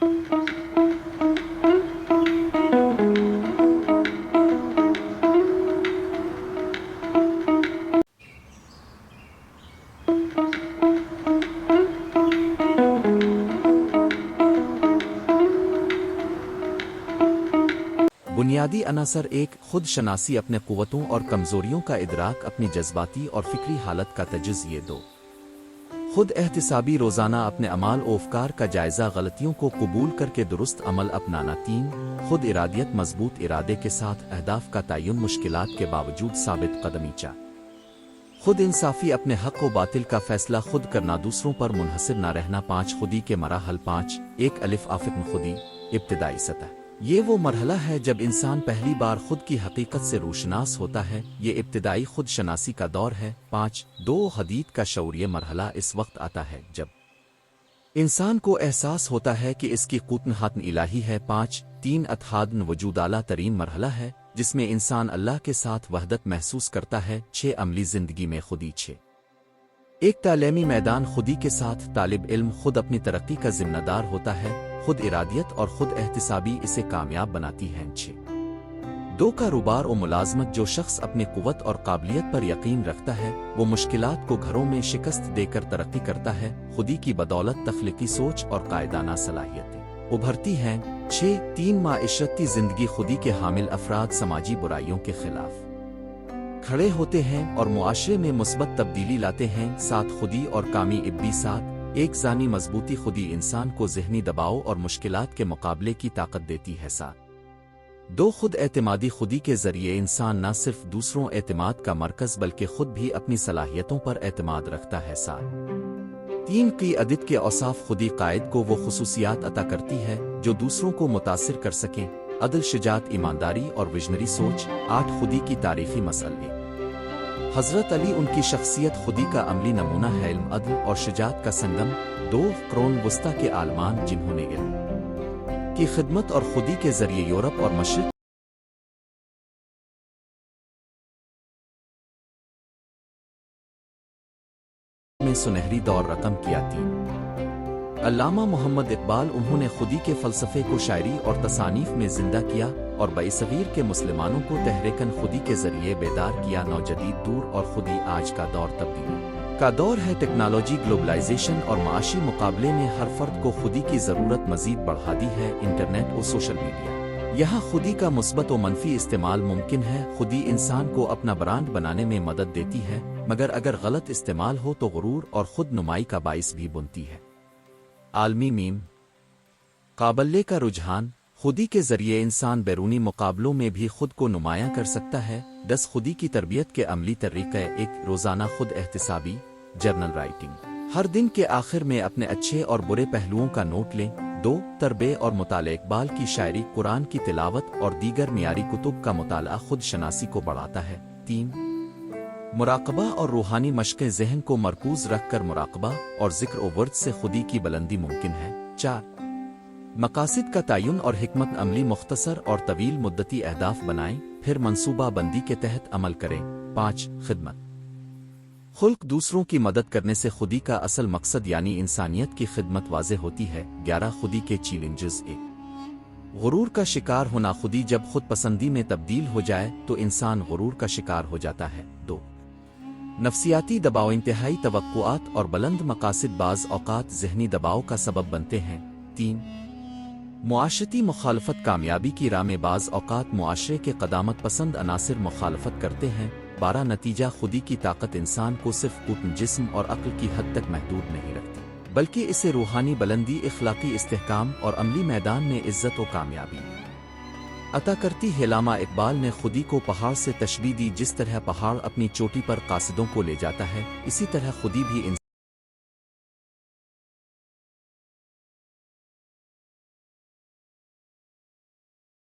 بنیادی عناصر ایک خود شناسی اپنے قوتوں اور کمزوریوں کا ادراک اپنی جذباتی اور فکری حالت کا تجزیہ دو خود احتسابی روزانہ اپنے اعمال و افکار کا جائزہ غلطیوں کو قبول کر کے درست عمل اپنانا تین خود ارادیت مضبوط ارادے کے ساتھ اہداف کا تعین مشکلات کے باوجود ثابت قدمی چاہ خود انصافی اپنے حق و باطل کا فیصلہ خود کرنا دوسروں پر منحصر نہ رہنا پانچ خودی کے مراحل پانچ ایک الف آفقن خودی ابتدائی سطح یہ وہ مرحلہ ہے جب انسان پہلی بار خود کی حقیقت سے روشناس ہوتا ہے یہ ابتدائی خود شناسی کا دور ہے پانچ دو حدید کا شعوریہ مرحلہ اس وقت آتا ہے جب انسان کو احساس ہوتا ہے کہ اس کی قوتن الہی ہے پانچ تین اتحادن وجود اعلیٰ ترین مرحلہ ہے جس میں انسان اللہ کے ساتھ وحدت محسوس کرتا ہے چھ عملی زندگی میں خودی چھ ایک تعلیمی میدان خودی کے ساتھ طالب علم خود اپنی ترقی کا ذمہ دار ہوتا ہے خود ارادیت اور خود احتسابی اسے کامیاب بناتی ہیں چھ دو کاروبار و ملازمت جو شخص اپنی قوت اور قابلیت پر یقین رکھتا ہے وہ مشکلات کو گھروں میں شکست دے کر ترقی کرتا ہے خودی کی بدولت تخلیقی سوچ اور قائدانہ صلاحیتیں ابھرتی ہیں چھ تین معاشرتی زندگی خودی کے حامل افراد سماجی برائیوں کے خلاف کھڑے ہوتے ہیں اور معاشرے میں مثبت تبدیلی لاتے ہیں ساتھ خودی اور کامی ابی ساتھ ایک ذانی مضبوطی خودی انسان کو ذہنی دباؤ اور مشکلات کے مقابلے کی طاقت دیتی ہے ساتھ دو خود اعتمادی خودی کے ذریعے انسان نہ صرف دوسروں اعتماد کا مرکز بلکہ خود بھی اپنی صلاحیتوں پر اعتماد رکھتا ہے ساتھ تین کی عدد کے اوصاف خودی قائد کو وہ خصوصیات عطا کرتی ہے جو دوسروں کو متاثر کر سکیں عدل شجاعت ایمانداری اور وژنری سوچ آٹھ خودی کی تاریخی مسئلے حضرت علی ان کی شخصیت خودی کا عملی نمونہ ہے علم عدل اور شجاعت کا سنگم دو قرون وسطی کے عالمان جنہوں نے علم کی خدمت اور خودی کے ذریعے یورپ اور مشرق میں سنہری دور رقم کیا تھی علامہ محمد اقبال انہوں نے خودی کے فلسفے کو شاعری اور تصانیف میں زندہ کیا اور بصغیر کے مسلمانوں کو تحریکن خودی کے ذریعے بیدار کیا نوجدید دور اور خودی آج کا دور تبدیلی کا دور ہے ٹیکنالوجی گلوبلائزیشن اور معاشی مقابلے میں ہر فرد کو خودی کی ضرورت مزید بڑھا دی ہے انٹرنیٹ و سوشل میڈیا یہاں خودی کا مثبت و منفی استعمال ممکن ہے خودی انسان کو اپنا برانڈ بنانے میں مدد دیتی ہے مگر اگر غلط استعمال ہو تو غرور اور خود نمائی کا باعث بھی بنتی ہے عالمی میم قابلے کا رجحان خودی کے ذریعے انسان بیرونی مقابلوں میں بھی خود کو نمایاں کر سکتا ہے دس خودی کی تربیت کے عملی طریقہ ایک روزانہ خود احتسابی جرنل رائٹنگ ہر دن کے آخر میں اپنے اچھے اور برے پہلوؤں کا نوٹ لیں دو تربیت اور مطالعہ اقبال کی شاعری قرآن کی تلاوت اور دیگر معیاری کتب کا مطالعہ خود شناسی کو بڑھاتا ہے تین مراقبہ اور روحانی مشقیں ذہن کو مرکوز رکھ کر مراقبہ اور ذکر و ورد سے خودی کی بلندی ممکن ہے چار مقاصد کا تعین اور حکمت عملی مختصر اور طویل مدتی اہداف بنائیں پھر منصوبہ بندی کے تحت عمل کریں پانچ خدمت خلق دوسروں کی مدد کرنے سے خودی کا اصل مقصد یعنی انسانیت کی خدمت واضح ہوتی ہے گیارہ خودی کے چیلنجز ایک غرور کا شکار ہونا خودی جب خود پسندی میں تبدیل ہو جائے تو انسان غرور کا شکار ہو جاتا ہے دو نفسیاتی دباؤ انتہائی توقعات اور بلند مقاصد بعض اوقات ذہنی دباؤ کا سبب بنتے ہیں تین معاشرتی مخالفت کامیابی کی راہ میں بعض اوقات معاشرے کے قدامت پسند عناصر مخالفت کرتے ہیں بارہ نتیجہ خودی کی طاقت انسان کو صرف قوت جسم اور عقل کی حد تک محدود نہیں رکھتی بلکہ اسے روحانی بلندی اخلاقی استحکام اور عملی میدان میں عزت و کامیابی عطا کرتی ہے علامہ اقبال نے خودی کو پہاڑ سے تشبیہ دی جس طرح پہاڑ اپنی چوٹی پر قاصدوں کو لے جاتا ہے اسی طرح خودی بھی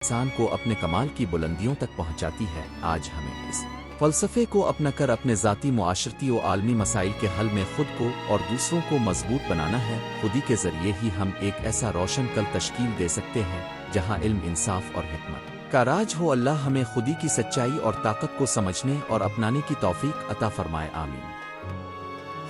انسان کو اپنے کمال کی بلندیوں تک پہنچاتی ہے آج ہمیں اس فلسفے کو اپنا کر اپنے ذاتی معاشرتی و عالمی مسائل کے حل میں خود کو اور دوسروں کو مضبوط بنانا ہے خودی کے ذریعے ہی ہم ایک ایسا روشن کل تشکیل دے سکتے ہیں جہاں علم انصاف اور حکمت کا راج ہو اللہ ہمیں خودی کی سچائی اور طاقت کو سمجھنے اور اپنانے کی توفیق عطا فرمائے آمین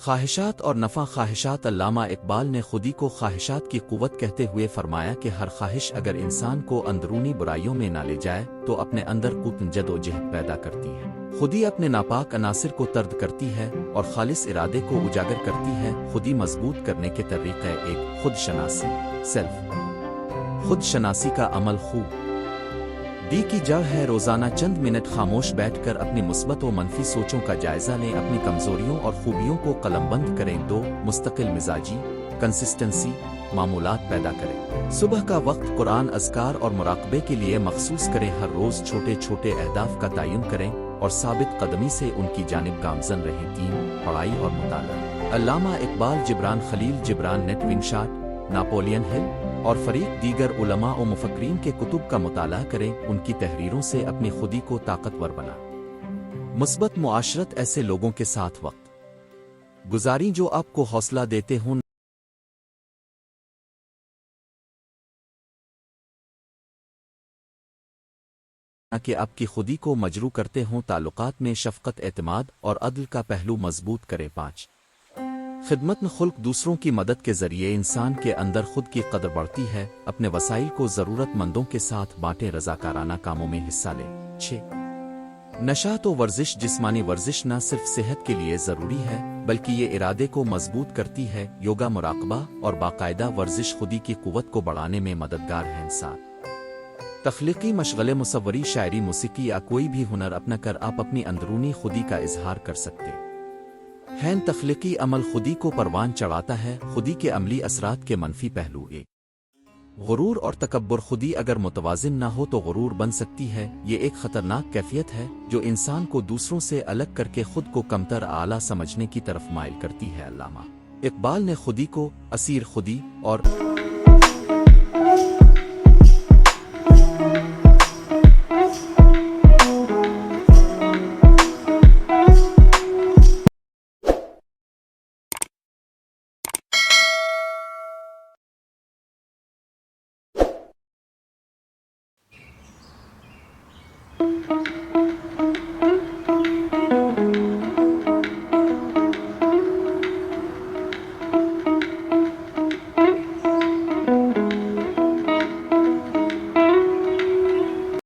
خواہشات اور نفع خواہشات علامہ اقبال نے خودی کو خواہشات کی قوت کہتے ہوئے فرمایا کہ ہر خواہش اگر انسان کو اندرونی برائیوں میں نہ لے جائے تو اپنے اندر قوت جد و جہد پیدا کرتی ہے۔ خودی اپنے ناپاک عناصر کو طرد کرتی ہے اور خالص ارادے کو اجاگر کرتی ہے۔ خودی مضبوط کرنے کے طریقے: ایک، خود شناسی، سیلف خود شناسی کا عمل خوب دی کی جڑ ہے۔ روزانہ چند منٹ خاموش بیٹھ کر اپنی مثبت و منفی سوچوں کا جائزہ لیں، اپنی کمزوریوں اور خوبیوں کو قلم بند کریں۔ دو، مستقل مزاجی، کنسسٹنسی معمولات پیدا کریں۔ صبح کا وقت قرآن، اذکار اور مراقبے کے لیے مخصوص کریں۔ ہر روز چھوٹے چھوٹے اہداف کا تعین کریں اور ثابت قدمی سے ان کی جانب گامزن رہیں۔ تین، پڑھائی اور مطالعہ۔ علامہ اقبال، جبران خلیل جبران، نیٹ ونشاٹ، ناپولین ہل اور فریق دیگر علماء و مفکرین کے کتب کا مطالعہ کریں، ان کی تحریروں سے اپنی خودی کو طاقتور بنا۔ مثبت معاشرت: ایسے لوگوں کے ساتھ وقت گزاریں جو آپ کو حوصلہ دیتے ہوں، نہ کہ آپ کی خودی کو مجروح کرتے ہوں۔ تعلقات میں شفقت، اعتماد اور عدل کا پہلو مضبوط کریں۔ پانچ، خدمت خلق: دوسروں کی مدد کے ذریعے انسان کے اندر خود کی قدر بڑھتی ہے۔ اپنے وسائل کو ضرورت مندوں کے ساتھ بانٹیں، رضاکارانہ کاموں میں حصہ لیں۔ چھ، نشاط و ورزش: جسمانی ورزش نہ صرف صحت کے لیے ضروری ہے بلکہ یہ ارادے کو مضبوط کرتی ہے۔ یوگا، مراقبہ اور باقاعدہ ورزش خودی کی قوت کو بڑھانے میں مددگار ہیں۔ ساتھ، تخلیقی مشغلے: مصوری، شاعری، موسیقی یا کوئی بھی ہنر اپنا کر آپ اپنی اندرونی خودی کا اظہار کر سکتے ہیں۔ تخلیقی عمل خودی کو پروان چڑھاتا ہے۔ خودی کے عملی اثرات کے منفی پہلو: ایک، غرور اور تکبر: خودی اگر متوازن نہ ہو تو غرور بن سکتی ہے۔ یہ ایک خطرناک کیفیت ہے جو انسان کو دوسروں سے الگ کر کے خود کو کمتر اعلیٰ سمجھنے کی طرف مائل کرتی ہے۔ علامہ اقبال نے خودی کو اسیر خودی اور